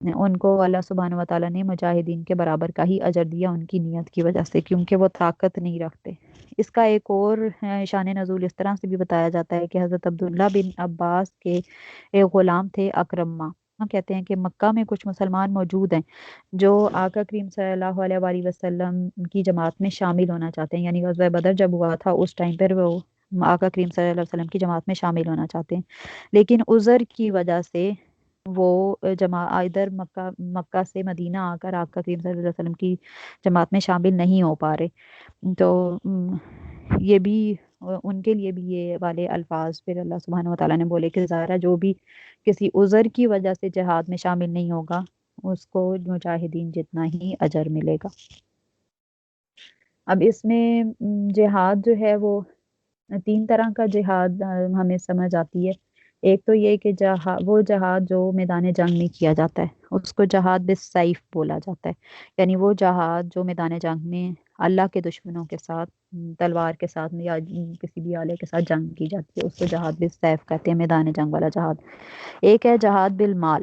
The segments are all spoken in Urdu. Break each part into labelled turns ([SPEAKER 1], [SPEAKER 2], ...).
[SPEAKER 1] ان کو اللہ سبحانہ و تعالیٰ نے مجاہدین کے برابر کا ہی اجر دیا ان کی نیت کی وجہ سے، کیونکہ وہ طاقت نہیں رکھتے۔ اس کا ایک اور شان نزول اس طرح سے بھی بتایا جاتا ہے کہ حضرت عبداللہ بن عباس کے ایک غلام تھے اکرمہ، کہتے ہیں کہ مکہ میں کچھ مسلمان موجود ہیں جو آقا کریم صلی اللہ علیہ وآلہ وسلم کی جماعت میں شامل ہونا چاہتے ہیں، یعنی غزوہ بدر جب ہوا تھا اس ٹائم پر وہ آقا کریم صلی اللہ علیہ وسلم کی جماعت میں شامل ہونا چاہتے ہیں، لیکن عذر کی وجہ سے وہ ادھر مکہ سے مدینہ آ کر آقا کریم صلی اللہ علیہ وسلم کی جماعت میں شامل نہیں ہو پا رہے، تو یہ بھی ان کے لیے بھی یہ والے الفاظ پھر اللہ سبحانہ و تعالیٰ نے بولے کہ ظاہرہ جو بھی کسی عذر کی وجہ سے جہاد میں شامل نہیں ہوگا اس کو مجاہدین جتنا ہی اجر ملے گا۔ اب اس میں جہاد جو ہے وہ 3 طرح کا جہاد ہمیں سمجھ آتی ہے۔ ایک تو یہ کہ وہ جہاد جو میدان جنگ میں کیا جاتا ہے اس کو جہاد بالسیف بولا جاتا ہے، یعنی وہ جہاد جو میدان جنگ میں اللہ کے دشمنوں کے ساتھ تلوار کے ساتھ یا کسی بھی آلے کے ساتھ جنگ کی جاتی ہے، اس کو جہاد بالسیف کہتے ہیں، میدان جنگ والا جہاد۔ ایک ہے جہاد بالمال،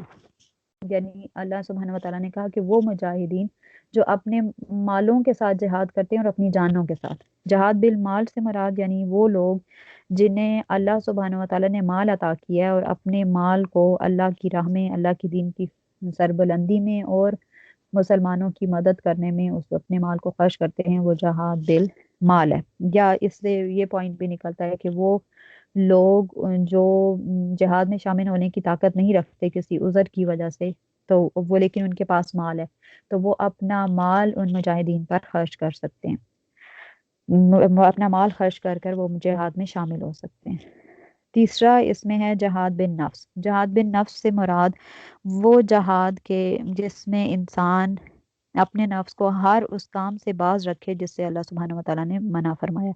[SPEAKER 1] یعنی اللہ سبحانہ و تعالیٰ نے کہا کہ وہ مجاہدین جو اپنے مالوں کے ساتھ جہاد کرتے ہیں اور اپنی جانوں کے ساتھ۔ جہاد بالمال سے مراد یعنی وہ لوگ جنہیں اللہ سبحانہ و تعالیٰ نے مال عطا کیا ہے اور اپنے مال کو اللہ کی راہ میں، اللہ کی دین کی سربلندی میں اور مسلمانوں کی مدد کرنے میں اس اپنے مال کو خرچ کرتے ہیں، وہ جہاد بالمال ہے۔ یا اس سے یہ پوائنٹ بھی نکلتا ہے کہ وہ لوگ جو جہاد میں شامل ہونے کی طاقت نہیں رکھتے کسی عذر کی وجہ سے، تو وہ لیکن ان کے پاس مال ہے تو وہ اپنا مال ان مجاہدین پر خرچ کر سکتے ہیں، اپنا مال خرچ کر کر وہ جہاد میں شامل ہو سکتے ہیں۔ تیسرا اس میں ہے جہاد بن نفس۔ جہاد بن نفس سے مراد وہ جہاد کے جس میں انسان اپنے نفس کو ہر اس کام سے باز رکھے جس سے اللہ سبحانہ و تعالیٰ نے منع فرمایا،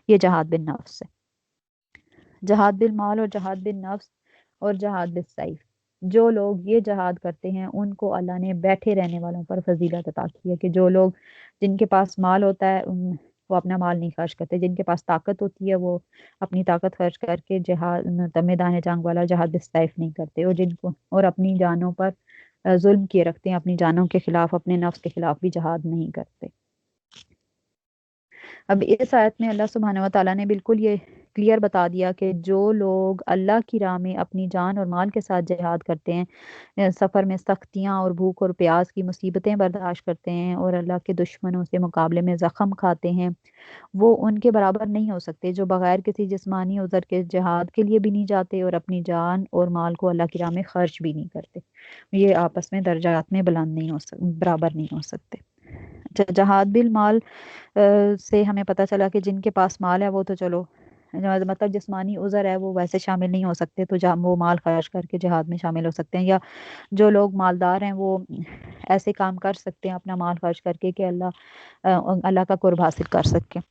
[SPEAKER 1] یہ جہاد بن نفس ہے۔ جہاد بالمال اور جہاد بالنفس اور جہاد بالسیف، جو لوگ یہ جہاد کرتے ہیں ان کو اللہ نے بیٹھے رہنے والوں پر فضیلت عطا کی ہے، کہ جو لوگ جن کے پاس مال ہوتا ہے وہ اپنا مال نہیں خرچ کرتے، جن کے پاس طاقت ہوتی ہے وہ اپنی طاقت خرچ کر کے جہاد میدان جنگ والا جہاد بالسیف نہیں کرتے، اور جن کو اور اپنی جانوں پر ظلم کیے رکھتے ہیں، اپنی جانوں کے خلاف اپنے نفس کے خلاف بھی جہاد نہیں کرتے۔ اب اس آیت میں اللہ سبحانہ و تعالیٰ نے بالکل یہ کلیئر بتا دیا کہ جو لوگ اللہ کی راہ میں اپنی جان اور مال کے ساتھ جہاد کرتے ہیں، سفر میں سختیاں اور بھوک اور پیاس کی مصیبتیں برداشت کرتے ہیں اور اللہ کے دشمنوں سے مقابلے میں زخم کھاتے ہیں، وہ ان کے برابر نہیں ہو سکتے جو بغیر کسی جسمانی عذر کے جہاد کے لیے بھی نہیں جاتے اور اپنی جان اور مال کو اللہ کی راہ میں خرچ بھی نہیں کرتے۔ یہ آپس میں درجات میں بلند نہیں ہو سکتے، برابر نہیں ہو سکتے۔ جہاد بالمال سے ہمیں پتہ چلا کہ جن کے پاس مال ہے وہ تو چلو مطلب جسمانی عذر ہے وہ ویسے شامل نہیں ہو سکتے، تو وہ مال خرچ کر کے جہاد میں شامل ہو سکتے ہیں، یا جو لوگ مالدار ہیں وہ ایسے کام کر سکتے ہیں اپنا مال خرچ کر کے کہ اللہ کا قرب حاصل کر سکیں۔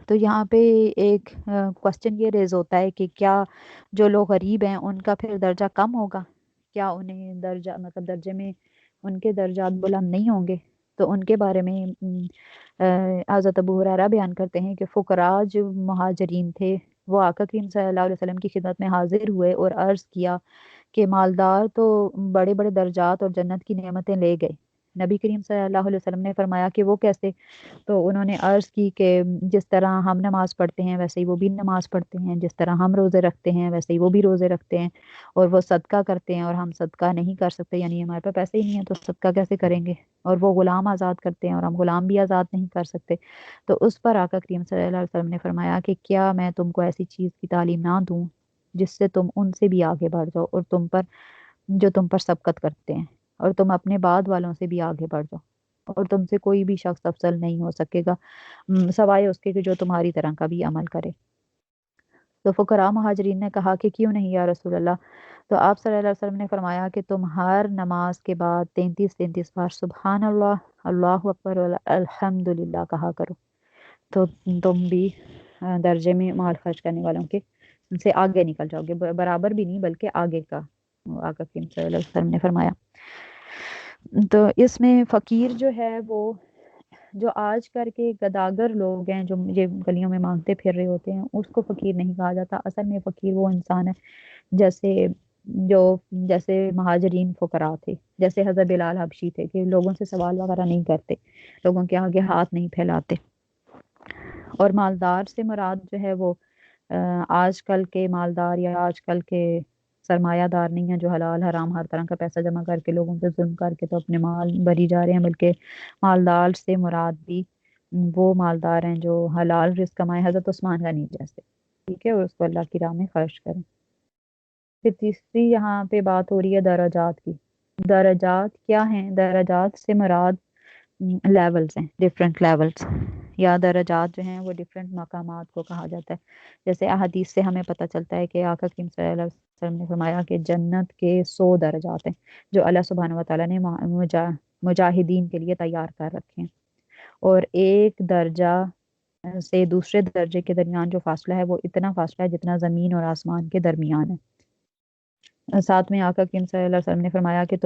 [SPEAKER 1] تو یہاں پہ ایک کوسچن یہ ریز ہوتا ہے کہ کیا جو لوگ غریب ہیں ان کا پھر درجہ کم ہوگا؟ کیا انہیں درجے میں ان کے درجات بلند نہیں ہوں گے؟ تو ان کے بارے میں حضرت ابو ہریرہ بیان کرتے ہیں کہ فقراء جو مہاجرین تھے وہ آقا کریم صلی اللہ علیہ وسلم کی خدمت میں حاضر ہوئے اور عرض کیا کہ مالدار تو بڑے بڑے درجات اور جنت کی نعمتیں لے گئے۔ نبی کریم صلی اللہ علیہ وسلم نے فرمایا کہ وہ کیسے؟ تو انہوں نے عرض کی کہ جس طرح ہم نماز پڑھتے ہیں ویسے ہی وہ بھی نماز پڑھتے ہیں، جس طرح ہم روزے رکھتے ہیں ویسے ہی وہ بھی روزے رکھتے ہیں، اور وہ صدقہ کرتے ہیں اور ہم صدقہ نہیں کر سکتے، یعنی ہمارے پاس پیسے ہی نہیں ہیں تو صدقہ کیسے کریں گے، اور وہ غلام آزاد کرتے ہیں اور ہم غلام بھی آزاد نہیں کر سکتے۔ تو اس پر آقا کریم صلی اللہ علیہ وسلم نے فرمایا کہ کیا میں تم کو ایسی چیز کی تعلیم نہ دوں جس سے تم ان سے بھی آگے بڑھ جاؤ اور جو تم پر سبقت کرتے ہیں، اور تم اپنے بعد والوں سے بھی آگے بڑھ جاؤ، اور تم سے کوئی بھی شخص افضل نہیں ہو سکے گا سوائے اس کے کہ جو تمہاری طرح کا بھی عمل کرے۔ تو فقراء مہاجرین نے کہا کہ کیوں نہیں یا رسول اللہ؟ تو آپ صلی اللہ علیہ وسلم نے فرمایا کہ تم ہر نماز کے بعد 33 بار سبحان اللہ، اللہ اکبر الحمد للہ کہا کرو، تو تم بھی درجے میں مال خرچ کرنے والوں کے ان سے آگے نکل جاؤ گے، برابر بھی نہیں بلکہ آگے کا آقا کریم صلی اللہ علیہ وسلم نے فرمایا۔ تو اس میں فقیر جو ہے وہ جو آج کر کے گداگر لوگ ہیں جو یہ گلیوں میں مانگتے پھر رہے ہوتے ہیں اس کو فقیر نہیں کہا جاتا، اصل میں فقیر وہ انسان ہے جیسے جو جیسے مہاجرین فقراء تھے، جیسے حضرت بلال حبشی تھے کہ لوگوں سے سوال وغیرہ نہیں کرتے، لوگوں کے آگے ہاتھ نہیں پھیلاتے۔ اور مالدار سے مراد جو ہے وہ آج کل کے مالدار یا آج کل کے سرمایہ دار نہیں ہیں جو حلال حرام ہر طرح کا پیسہ جمع کر کے لوگوں پہ ظلم کر کے تو اپنے مال بری جا رہے ہیں، بلکہ مالدار سے مراد بھی وہ مالدار ہیں جو حلال رزق کمائے، حضرت عثمان غنی جیسے، ٹھیک ہے، اور اس کو اللہ کی راہ میں خرچ کریں۔ پھر تیسری یہاں پہ بات ہو رہی ہے درجات کی۔ درجات کیا ہیں؟ درجات سے مراد لیولز ہیں، ڈفرینٹ لیولز، یا درجات جو ہیں وہ ڈفرینٹ مقامات کو کہا جاتا ہے۔ جیسے احادیث سے ہمیں پتہ چلتا ہے کہ آقا کریم صلی اللہ علیہ وسلم نے فرمایا کہ جنت کے 100 درجات ہیں جو اللہ سبحانہ و تعالیٰ نے مجاہدین کے لیے تیار کر رکھے ہیں، اور ایک درجہ سے دوسرے درجے کے درمیان جو فاصلہ ہے وہ اتنا فاصلہ ہے جتنا زمین اور آسمان کے درمیان ہے۔ ساتھ میں آقا کریم صلی اللہ علیہ وسلم نے فرمایا کہ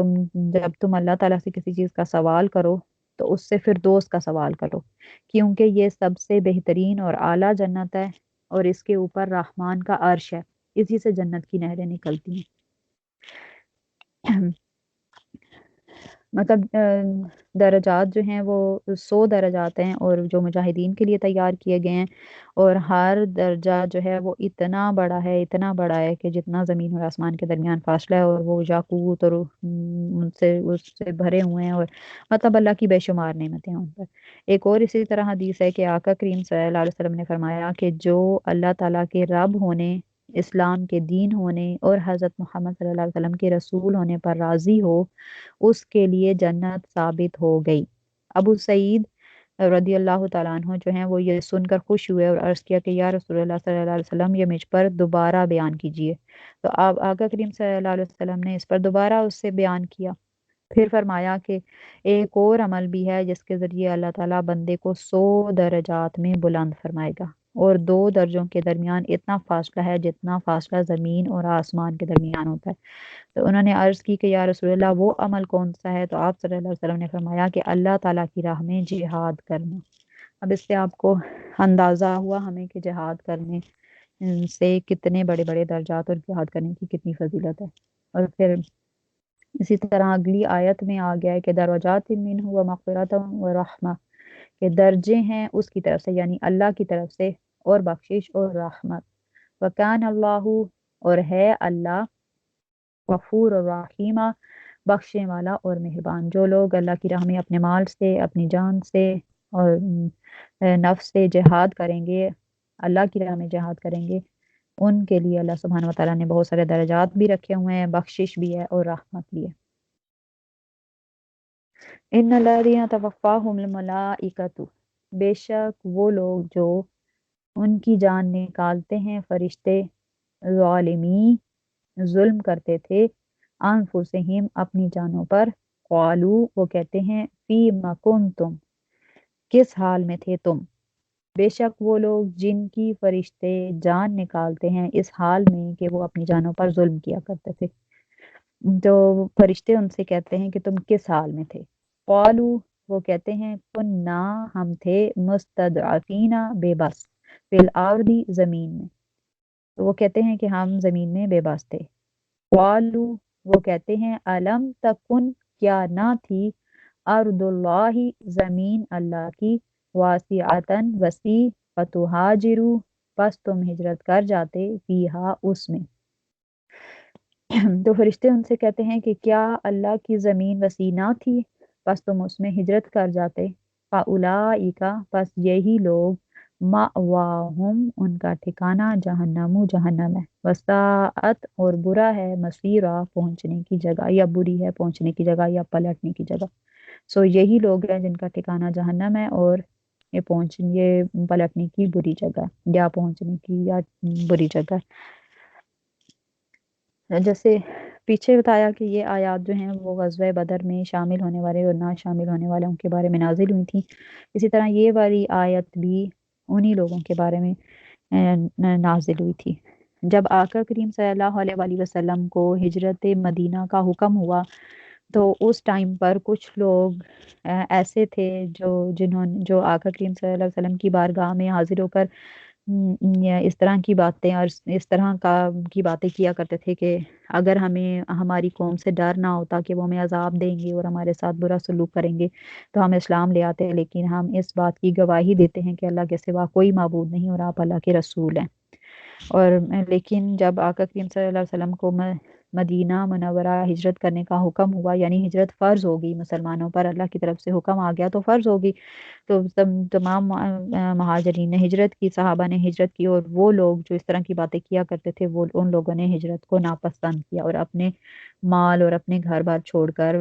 [SPEAKER 1] جب تم اللہ تعالیٰ سے کسی چیز کا سوال کرو تو اس سے پھر دوست کا سوال کرو، کیونکہ یہ سب سے بہترین اور اعلیٰ جنت ہے، اور اس کے اوپر رحمان کا عرش ہے، اسی سے جنت کی نہریں نکلتی ہیں۔ مطلب درجات جو ہیں وہ 100 درجات ہیں اور جو مجاہدین کے لیے تیار کیے گئے ہیں، اور ہر درجہ جو ہے وہ اتنا بڑا ہے کہ جتنا زمین اور آسمان کے درمیان فاصلہ ہے، اور وہ یاقوت اور اس سے بھرے ہوئے ہیں، اور مطلب اللہ کی بے شمار نعمتیں ہیں ان پر۔ ایک اور اسی طرح حدیث ہے کہ آقا کریم صلی اللہ علیہ وسلم نے فرمایا کہ جو اللہ تعالیٰ کے رب ہونے، اسلام کے دین ہونے اور حضرت محمد صلی اللہ علیہ وسلم کے رسول ہونے پر راضی ہو، اس کے لیے جنت ثابت ہو گئی۔ ابو سعید رضی اللہ تعالیٰ عنہ جو ہیں وہ یہ سن کر خوش ہوئے اور عرض کیا کہ یا رسول اللہ صلی اللہ علیہ وسلم، یہ مجھ پر دوبارہ بیان کیجئے۔ تو آپ آقا کریم صلی اللہ علیہ وسلم نے اس پر دوبارہ اس سے بیان کیا، پھر فرمایا کہ ایک اور عمل بھی ہے جس کے ذریعے اللہ تعالیٰ بندے کو 100 درجات میں بلند فرمائے گا، اور 2 درجوں کے درمیان اتنا فاصلہ ہے جتنا فاصلہ زمین اور آسمان کے درمیان ہوتا ہے۔ تو انہوں نے عرض کی کہ یا رسول اللہ وہ عمل کون سا ہے؟ تو آپ صلی اللہ علیہ وسلم نے فرمایا کہ اللہ تعالیٰ کی راہ میں جہاد کرنا۔ اب اس سے آپ کو اندازہ ہوا ہمیں کہ جہاد کرنے سے کتنے بڑے بڑے درجات اور جہاد کرنے کی کتنی فضیلت ہے۔ اور پھر اسی طرح اگلی آیت میں آ گیا ہے کہ درجات منہ و مغفرۃ و رحمہ، کہ درجے ہیں اس کی طرف سے، یعنی اللہ کی طرف سے، اور بخشش اور رحمت۔ وکان اللہ، اور ہے اللہ، غفور اور رحیمہ، بخشنے والا اور مہربان۔ جو لوگ اللہ کی راہ میں اپنے مال سے، اپنی جان سے اور نفس سے جہاد کریں گے، اللہ کی راہ میں جہاد کریں گے، ان کے لیے اللہ سبحانہ و تعالیٰ نے بہت سارے درجات بھی رکھے ہوئے ہیں، بخشش بھی ہے اور رحمت بھی ہے۔ ان الذین توفاہم الملائکۃ، بے شک وہ لوگ جو ان کی جان نکالتے ہیں فرشتے، ظالمی، ظلم کرتے تھے، انفسہم، اپنی جانوں پر، قالو، وہ کہتے ہیں، فیما کنتم، کس حال میں تھے تم۔ بے شک وہ لوگ جن کی فرشتے جان نکالتے ہیں اس حال میں کہ وہ اپنی جانوں پر ظلم کیا کرتے تھے، تو فرشتے ان سے کہتے ہیں کہ تم کس حال میں تھے۔ قالو، وہ کہتے ہیں، کننا، ہم تھے، مستضعفین، بے بس، فی الارض، زمین میں، تو وہ کہتے ہیں کہ ہم زمین میں بے بس تھے۔ قالو، وہ کہتے ہیں، علم تکن، کیا نہ تھی، ارض اللہ، زمین اللہ کی، واسعتن، وسیع، فتہاجروا، پس تم ہجرت کر جاتے، فیہا، اس میں۔ تو فرشتے ان سے کہتے ہیں کہ کیا اللہ کی زمین وسیع نہ تھی، پس تم اس میں ہجرت کر جاتے۔ فاولئک، پس یہی لوگ، مأواہم، ان کا ٹھکانہ، جہنم، جہنم ہے، وساءت، اور برا ہے، مصیرا، پہنچنے کی جگہ، یا بری ہے پہنچنے کی جگہ یا پلٹنے کی جگہ۔ سو یہی لوگ ہیں جن کا ٹھکانہ جہنم ہے، اور یہ پلٹنے کی بری جگہ، یا پہنچنے کی یا بری جگہ۔ جیسے پیچھے بتایا کہ یہ آیات جو ہیں وہ غزوہ بدر میں شامل ہونے والے اور نہ شامل ہونے والوں کے بارے میں نازل ہوئی تھیں، اسی طرح یہ والی آیت بھی انہی لوگوں کے بارے میں نازل ہوئی تھی۔ جب آقا کریم صلی اللہ علیہ وآلہ وسلم کو ہجرت مدینہ کا حکم ہوا تو اس ٹائم پر کچھ لوگ ایسے تھے جو آقا کریم صلی اللہ علیہ وسلم کی بارگاہ میں حاضر ہو کر یا اس طرح کی باتیں اور اس طرح کی باتیں کیا کرتے تھے کہ اگر ہمیں ہماری قوم سے ڈر نہ ہوتا کہ وہ ہمیں عذاب دیں گے اور ہمارے ساتھ برا سلوک کریں گے تو ہم اسلام لے آتے، لیکن ہم اس بات کی گواہی دیتے ہیں کہ اللہ کے سوا کوئی معبود نہیں اور آپ اللہ کے رسول ہیں۔ اور لیکن جب آقا کریم صلی اللہ علیہ وسلم کو مدینہ منورہ ہجرت کرنے کا حکم ہوا، یعنی ہجرت فرض ہوگی مسلمانوں پر، اللہ کی طرف سے حکم آ گیا تو فرض ہوگی، تو تمام مہاجرین نے ہجرت کی، صحابہ نے ہجرت کی، اور وہ لوگ جو اس طرح کی باتیں کیا کرتے تھے وہ ان لوگوں نے ہجرت کو ناپسند کیا اور اپنے مال اور اپنے گھر بار چھوڑ کر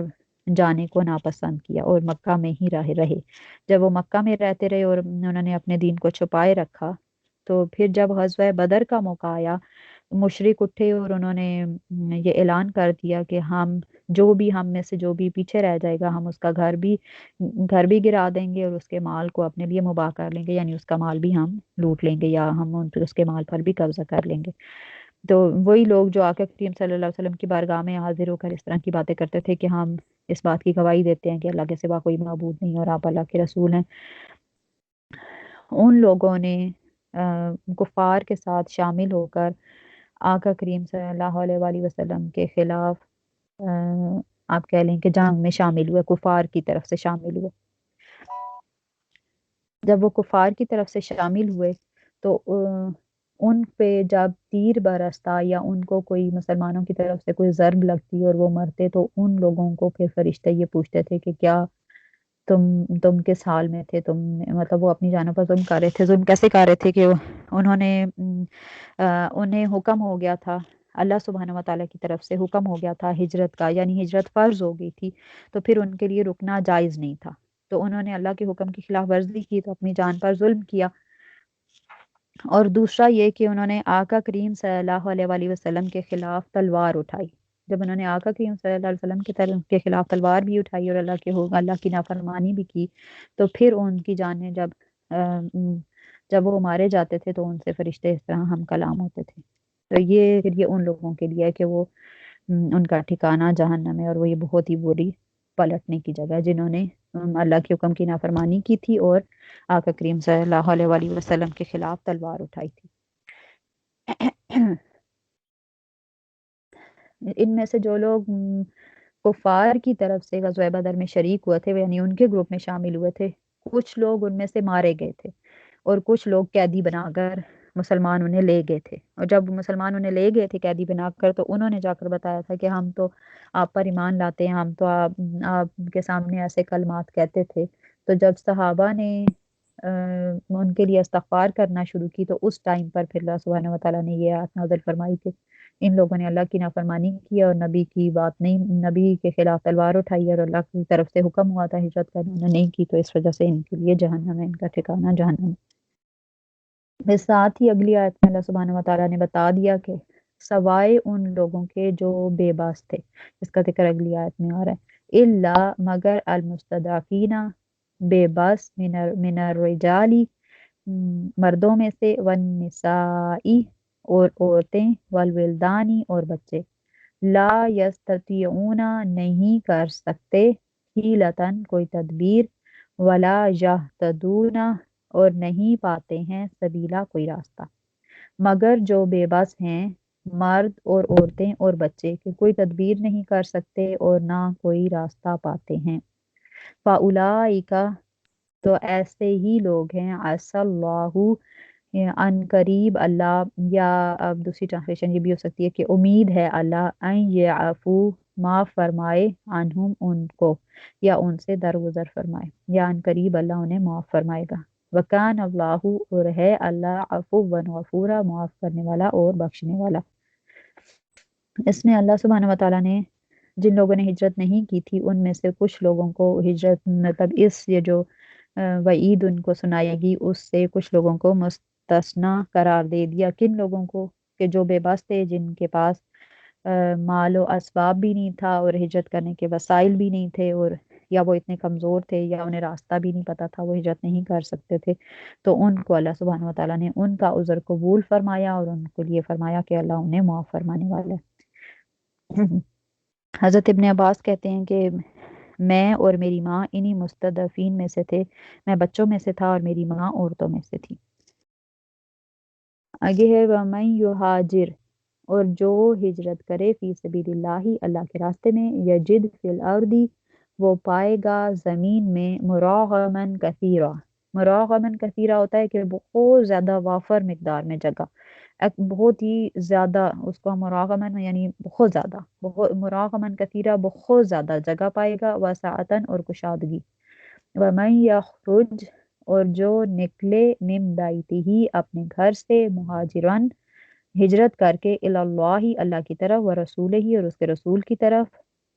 [SPEAKER 1] جانے کو ناپسند کیا اور مکہ میں ہی رہے۔ جب وہ مکہ میں رہتے رہے اور انہوں نے اپنے دین کو چھپائے رکھا، تو پھر جب غزوہ بدر کا موقع آیا، مشرک اٹھے اور انہوں نے یہ اعلان کر دیا کہ ہم میں سے جو بھی پیچھے رہ جائے گا، ہم اس کا گھر بھی گرا دیں گے اور اس کے مال کو اپنے لیے مباح کر لیں گے، یعنی اس کا مال بھی ہم لوٹ لیں گے یا ہم اس کے مال پر بھی قبضہ کر لیں گے۔ تو وہی لوگ جو آقا کریم صلی اللہ علیہ وسلم کی بارگاہ میں حاضر ہو کر اس طرح کی باتیں کرتے تھے کہ ہم اس بات کی گواہی دیتے ہیں کہ اللہ کے سوا کوئی معبود نہیں اور آپ اللہ کے رسول ہیں، ان لوگوں نے کفار کے ساتھ شامل ہو کر آقا کریم صلی اللہ علیہ وآلہ وسلم کے خلاف آپ کہہ لیں کہ جنگ میں شامل ہوئے، کفار کی طرف سے شامل ہوئے۔ جب وہ کفار کی طرف سے شامل ہوئے تو ان پہ جب تیر برستا یا ان کو کوئی مسلمانوں کی طرف سے کوئی ضرب لگتی اور وہ مرتے، تو ان لوگوں کو پھر فرشتے یہ پوچھتے تھے کہ کیا تم کس حال میں تھے، مطلب وہ اپنی جانوں پر ظلم کر رہے تھے، ظلم کیسے کر رہے تھے کہ انہوں نے انہیں حکم ہو گیا تھا، اللہ سبحانہ و تعالیٰ کی طرف سے حکم ہو گیا تھا ہجرت کا، یعنی ہجرت فرض ہو گئی تھی، تو پھر ان کے لیے رکنا جائز نہیں تھا، تو انہوں نے اللہ کے حکم کی خلاف ورزی کی تو اپنی جان پر ظلم کیا۔ اور دوسرا یہ کہ انہوں نے آقا کریم صلی اللہ علیہ وآلہ وسلم کے خلاف تلوار اٹھائی، جب انہوں نے آقا کریم صلی اللہ علیہ وسلم کے خلاف تلوار بھی اٹھائی اور اللہ کی نافرمانی بھی کی، تو پھر ان کی جانیں جب وہ مارے جاتے تھے تو ان سے فرشتے اس طرح ہم کلام ہوتے تھے۔ تو یہ ان لوگوں کے لیے ہے کہ وہ ان کا ٹھکانہ جہنم ہے، اور وہ یہ بہت ہی بری پلٹنے کی جگہ ہے جنہوں نے اللہ کے حکم کی نافرمانی کی تھی اور آقا کریم صلی اللہ علیہ وآلہ وسلم کے خلاف تلوار اٹھائی تھی۔ ان میں سے جو لوگ کفار کی طرف سے غزوہ بدر میں شریک ہوئے تھے، یعنی ان کے گروپ میں شامل ہوئے تھے، کچھ لوگ ان میں سے مارے گئے تھے اور کچھ لوگ قیدی بنا کر مسلمان انہیں لے گئے تھے، اور جب مسلمان انہیں لے گئے تھے قیدی بنا کر، تو انہوں نے جا کر بتایا تھا کہ ہم تو آپ پر ایمان لاتے ہیں، ہم تو آپ کے سامنے ایسے کلمات کہتے تھے۔ تو جب صحابہ نے ان کے لیے استغفار کرنا شروع کی، تو اس ٹائم پر پھر اللہ سبحانہ و تعالیٰ نے یہ آیت نازل فرمائی کہ ان لوگوں نے اللہ کی نافرمانی کی اور نبی کی بات نہیں، نبی کے خلاف تلوار اٹھائی، اور اللہ کی طرف سے حکم ہوا تھا ہجرت کرنے، انہوں نے نہیں کی، تو اس وجہ سے ان کے لیے جہنم ہے، ان کا ٹھکانہ جہنم ہے۔ پھر ساتھ ہی اگلی آیت میں اللہ سبحانہ و تعالیٰ نے بتا دیا کہ سوائے ان لوگوں کے جو بے بس تھے، اس کا ذکر اگلی آیت میں آ رہا ہے، الا مگر المستضعفین بے بس من الرجالی مردوں میں سے، والنسائی اور عورتیں، والولدانی اور بچے، لا یستطیعون نہیں کر سکتے، حیلتن کوئی تدبیر، ولا یہتدون اور نہیں پاتے ہیں، سبیلا کوئی راستہ، مگر جو بے بس ہیں مرد اور عورتیں اور بچے کہ کوئی تدبیر نہیں کر سکتے اور نہ کوئی راستہ پاتے ہیں، فاولئک تو ایسے ہی لوگ ہیں، عسى اللہ ان قریب اللہ، یا اب دوسری ٹرانسلیشن یہ بھی ہو سکتی ہے کہ امید ہے اللہ ان یعفو معاف فرمائے، عنہم ان کو، یا ان سے درگزر فرمائے، یا ان قریب اللہ انہیں معاف فرمائے گا، وکان اللہ اور ہے اللہ عفوا غفورا معاف کرنے والا اور بخشنے والا۔ اس میں اللہ سبحانہ و تعالیٰ نے جن لوگوں نے ہجرت نہیں کی تھی ان میں سے کچھ لوگوں کو ہجرت، مطلب اس یہ جو وعید ان کو سنائے گی اس سے کچھ لوگوں کو مستثنا قرار دے دیا۔ کن لوگوں کو؟ کہ جو بے بس تھے، جن کے پاس مال و اسباب بھی نہیں تھا اور ہجرت کرنے کے وسائل بھی نہیں تھے، اور یا وہ اتنے کمزور تھے یا انہیں راستہ بھی نہیں پتا تھا، وہ ہجرت نہیں کر سکتے تھے، تو ان کو اللہ سبحانہ و تعالیٰ نے ان کا عذر قبول فرمایا اور ان کو لیے فرمایا کہ اللہ انہیں معاف فرمانے والا ہے۔ حضرت ابن عباس کہتے ہیں کہ میں اور میری ماں انہی مستضعفین میں سے تھے، میں بچوں میں سے تھا اور میری ماں عورتوں میں سے تھی۔ آگے ہے وَمَن یُہَاجِر، اور جو ہجرت کرے فی سبیل اللہ، اللہ کے راستے میں، یجد فی الارض، وہ پائے گا زمین میں، مراغمن کثیرا، مراغمن کثیرا ہوتا ہے کہ بہت زیادہ وافر مقدار میں جگہ، بہت ہی زیادہ، اس کو مراغمن یعنی بہت زیادہ، بہت مراغمن کثیرا، بہت زیادہ جگہ پائے گا، وسعتن اور کشادگی، وَمَن یخرج، اور جو نکلے، من بیتہ، اپنے گھر سے، مہاجرن، ہجرت کر کے، اللہ، اللہ کی طرف، ورسولہ، اور اس کے رسول کی طرف،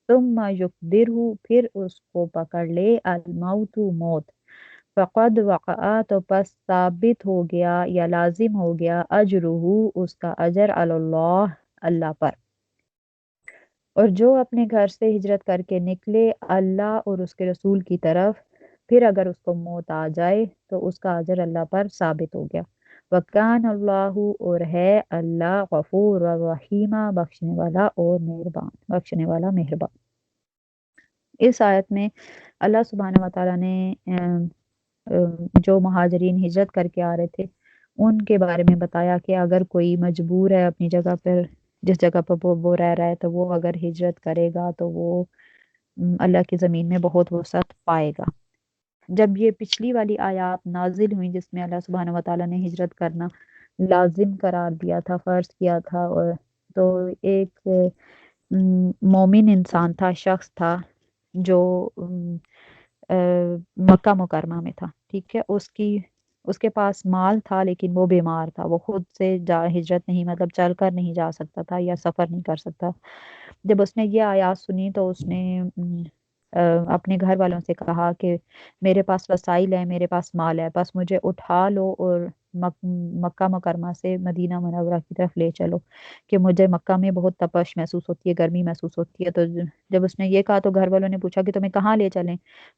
[SPEAKER 1] ثم یقدرہ، پھر اس کو پکڑ لے، الموت، موت، فقد وقع، تو پس ثابت ہو گیا یا لازم ہو گیا، اجرہ، اس کا اجر، علی اللہ، اللہ پر۔ اور جو اپنے گھر سے ہجرت کر کے نکلے اللہ اور اس کے رسول کی طرف، پھر اگر اس کو موت آ جائے تو اس کا اجر اللہ پر ثابت ہو گیا۔ وَكَانَ اللَّهُ، اور ہے اللہ، غفور الرحیم، بخشنے والا اور مہربان، بخشنے والا مہربان۔ اس آیت میں اللہ سبحانہ وتعالیٰ نے جو مہاجرین ہجرت کر کے آ رہے تھے ان کے بارے میں بتایا کہ اگر کوئی مجبور ہے اپنی جگہ پر، جس جگہ پر وہ رہ رہا ہے، تو وہ اگر ہجرت کرے گا تو وہ اللہ کی زمین میں بہت وسعت پائے گا۔ جب یہ پچھلی والی آیات نازل ہوئی جس میں اللہ سبحانہ وتعالیٰ نے ہجرت کرنا لازم قرار دیا تھا، فرض کیا تھا، اور تو ایک مومن انسان تھا، شخص تھا جو مکہ مکرمہ میں تھا، ٹھیک ہے، اس کے پاس مال تھا لیکن وہ بیمار تھا، وہ خود سے ہجرت نہیں، مطلب چل کر نہیں جا سکتا تھا یا سفر نہیں کر سکتا۔ جب اس نے یہ آیات سنی تو اس نے اپنے گھر والوں سے کہا کہ میرے پاس وسائل ہے، میرے پاس مال ہے، بس مجھے اٹھا لو اور مکہ مکرمہ سے مدینہ منورہ کی طرف لے چلو، کہ مجھے مکہ میں بہت تپش محسوس ہوتی ہے، گرمی محسوس ہوتی ہے۔ تو جب اس نے یہ کہا تو گھر والوں نے پوچھا کہ تمہیں کہاں لے چلیں؟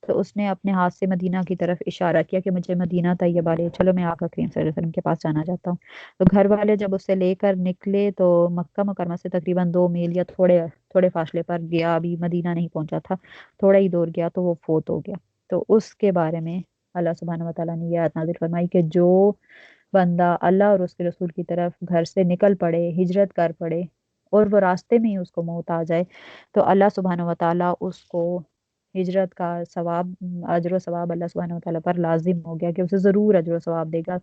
[SPEAKER 1] تو اس نے اپنے ہاتھ سے مدینہ کی طرف اشارہ کیا کہ مجھے مدینہ طیبہ لے چلو، میں آقا کریم صلی اللہ علیہ وسلم کے پاس جانا چاہتا ہوں۔ تو گھر والے جب اسے لے کر نکلے تو مکہ مکرمہ سے تقریباً 2 میل یا تھوڑے فاصلے پر گیا، ابھی مدینہ نہیں پہنچا تھا، تھوڑا ہی دور گیا تو وہ فوت ہو گیا۔ تو اس کے بارے میں اللہ سبحانہ وتعالیٰ نے یہ آیت نازل فرمائی کہ جو بندہ اللہ اور اس کے رسول کی طرف گھر سے نکل پڑے، ہجرت کر پڑے، اور وہ راستے میں ہی اس کو موت آ جائے، تو اللہ سبحانہ وتعالیٰ اس کو ہجرت کا ثواب، اجر و ثواب اللہ سبحانہ وتعالیٰ پر لازم ہو گیا کہ اسے ضرور اجر و ثواب دے گا،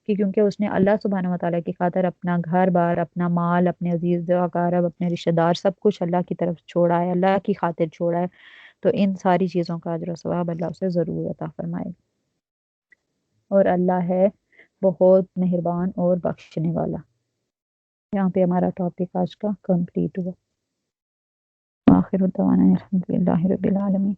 [SPEAKER 1] کہ کیونکہ اس نے اللہ سبحانہ وتعالیٰ کی خاطر اپنا گھر بار، اپنا مال، اپنے عزیز و اقارب، اپنے رشتہ دار، سب کچھ اللہ کی طرف چھوڑا ہے، اللہ کی خاطر چھوڑا ہے، تو ان ساری چیزوں کا اجر و ثواب اللہ اسے ضرور عطا فرمائے گا، اور اللہ ہے بہت مہربان اور بخشنے والا۔ یہاں پہ ہمارا ٹاپک آج کا کمپلیٹ ہوا۔ آخر دعوانا الحمدللہ رب العالمین۔